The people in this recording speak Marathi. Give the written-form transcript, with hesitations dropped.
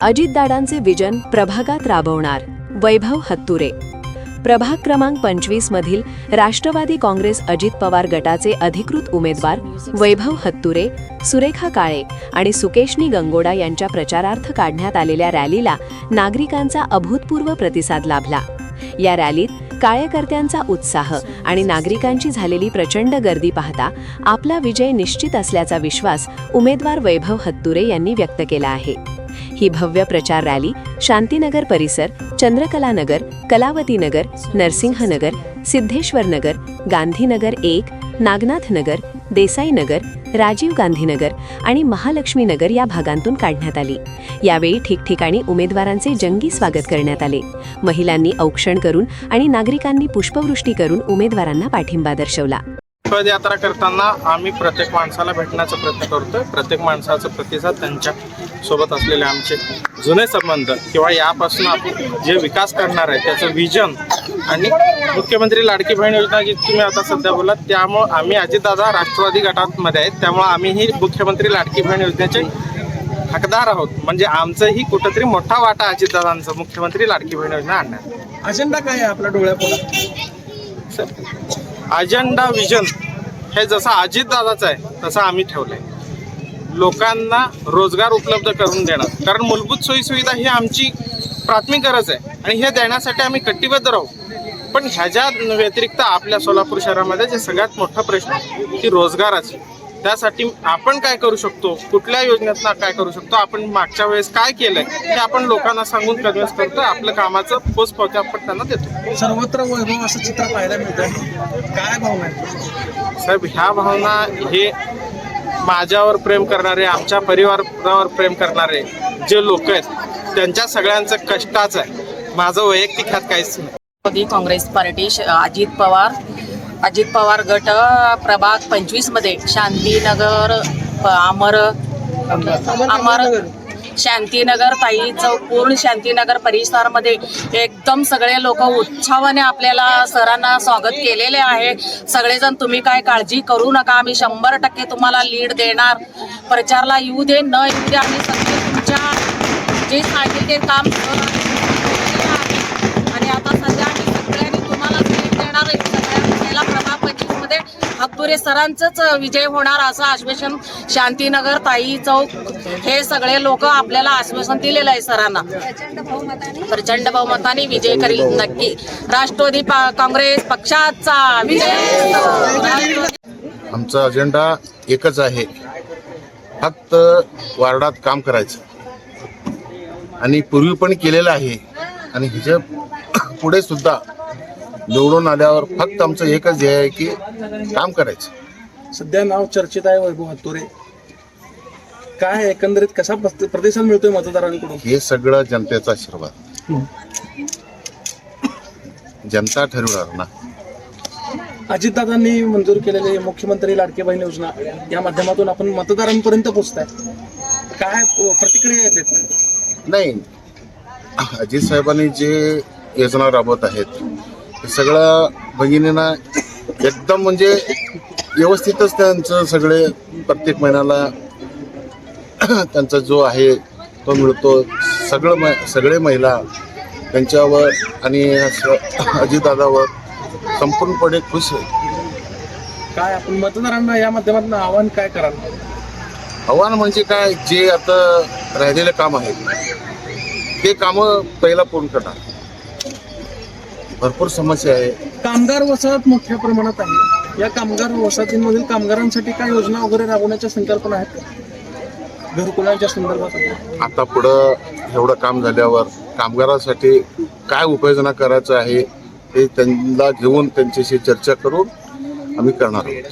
अजितदादांचे विजन प्रभागात राबवणार वैभव हत्तुरे। प्रभाग क्रमांक 25 मधील राष्ट्रवादी काँग्रेस अजित पवार गटाचे अधिकृत उमेदवार वैभव हत्तुरे, सुरेखा काळे आणि सुकेशनी गंगोडा यांच्या प्रचारार्थ काढण्यात आलेल्या रॅलीला नागरिकांचा अभूतपूर्व प्रतिसाद लाभला। या रॅलीत कार्यकर्त्यांचा उत्साह आणि नागरिकांची झालेली प्रचंड गर्दी पाहता आपला विजय निश्चित असल्याचा विश्वास उमेदवार वैभव हत्तुरे यांनी व्यक्त केला आहे। ही भव्य प्रचार रॅली शांतीनगर परिसर, चंद्रकला नगर, कलावती नगर, नरसिंहनगर, सिद्धेश्वर नगर, गांधीनगर 1, नागनाथ नगर, देसाई नगर, राजीव गांधी नगर आणि महालक्ष्मी नगर या भागांतून काढण्यात आली। यावेळी ठिकठिकाणी उमेदवारांचे जंगी स्वागत करण्यात आले। महिलांनी औक्षण करून आणि नागरिकांनी पुष्पवृष्टी करून उमेदवारांना पाठिंबा दर्शवला। पदयात्रा करताना आम्ही प्रत्येक माणसाला भेटण्याचा प्रयत्न करतोय। प्रत्येक माणसाचा प्रतिसाद, त्यांच्या सोबत असलेले आमचे जुने संबंध किंवा यापासून आपण जे विकास करणार आहे त्याचं विजन आणि मुख्यमंत्री लाडकी बहीण योजना जी तुम्ही आता सध्या बोलात, त्यामुळे आम्ही अजितदादा राष्ट्रवादी गटामध्ये आहेत, त्यामुळे आम्ही ही मुख्यमंत्री लाडकी बहीण योजनेचे हकदार आहोत। म्हणजे आमचंही कुठंतरी मोठा वाटा अजितदादांचा मुख्यमंत्री लाडकी बहीण योजना आणण्यात। अजेंडा काय आहे आपल्या डोळ्यापुढे? अजेंडा विजन हे जसं अजितदादाचं आहे तसं आम्ही ठेवलंय। लोकांना रोजगार उपलब्ध करून देणार, कारण मूलभूत सोयीसुविधा ही आमची प्राथमिक गरज आहे आणि हे देण्यासाठी आम्ही कटिबद्ध राहू। पण ह्याच्या व्यतिरिक्त आपल्या सोलापूर शहरामध्ये जे सगळ्यात मोठा प्रश्न की रोजगाराची, त्यासाठी आपण काय करू शकतो, कुठल्या योजनेतनं काय करू शकतो, आपण मागच्या वेळेस काय केलंय हे आपण लोकांना सांगून कन्व्हिन्स करतो, आपलं कामाचं पोचपावती आपण त्यांना देतो। सर्वत्र वैभव असं चित्र पाहायला मिळतं, काय भावना आहे साहेब? ह्या भावना हे माझ्यावर प्रेम करणारे, आमच्या परिवारावर प्रेम करणारे जे लोक आहेत त्यांच्या सगळ्यांचं कष्टाचं आहे। माझं वैयक्तिक ह्यात काहीच नाही। काँग्रेस पार्टी अजित पवार गट प्रभाग 25 मध्ये शांतीनगर, अमर शांतीनगर, ताई चौक, पूर्ण शांतीनगर परिसरामध्ये एकदम सगळे लोक उत्साहाने आपल्याला सरांना स्वागत केलेले आहे। सगळेजण तुम्ही काय काळजी करू नका, आम्ही 100% तुम्हाला लीड देणार। प्रचारला येऊ दे न येऊ दे, आम्ही सगळे तुमच्या जे सांगितले ते काम आणि आता सध्या आम्ही सगळ्यांनी तुम्हाला लीड देणार। सगळ्या प्रभाग 25 मध्ये हत्तुरे सरांचंच विजय होणार असं आश्वासन शांतीनगर, ताई चौक हे सगळे लोक आपल्याला आश्वासन दिलेलं आहे सरांना। प्रचंड बहुमताने विजय करील नक्की राष्ट्रवादी काँग्रेस पक्षाचा विजय। आमचा अजेंडा एकच आहे, फक्त वार्डात काम करायचं आणि पूर्वी पण केलेलं आहे आणि ह्याच्या पुढे सुद्धा निवडून आल्यावर फक्त आमचं एकच ध्येय आहे की काम करायचं। सध्या नाव चर्चेत आहे वैभव हत्तुरे, काय एकंदरीत कसा प्रतिसाद मिळतोय मतदारांकडून? हे सगळं जनतेचा आशीर्वाद, जनता ठरवणार ना। अजितदादांनी मंजूर केलेली मुख्यमंत्री लाडकी बहीण योजना या माध्यमातून आपण मतदारांपर्यंत पोहोचताय, काय प्रतिक्रिया येतात? नाही, अजित साहेबांनी जे योजना राबवत आहेत हे सगळं भगिनींना एकदम म्हणजे व्यवस्थितच त्यांचं सगळे प्रत्येक महिन्याला त्यांचा जो आहे तो मिळतो। सगळे महिला त्यांच्यावर आणि अजितदादावर संपूर्णपणे खुश आहे। काय आपण मतदारांना या माध्यमातून आव्हान काय कराल? आव्हान म्हणजे काय, जे आता राहिलेले काम आहेत ते कामं पहिला पूर्ण करणार। भरपूर समस्या आहे। कामगार वसाहत मोठ्या प्रमाणात आहे, या कामगार वसाहतींमधील कामगारांसाठी काय योजना वगैरे राबवण्याच्या संकल्पना आहेत घरकुलांच्या संदर्भात? आता पुढं एवढं काम झाल्यावर कामगारांसाठी काय उपाययोजना करायचं आहे हे त्यांना घेऊन त्यांच्याशी चर्चा करून आम्ही करणार आहोत।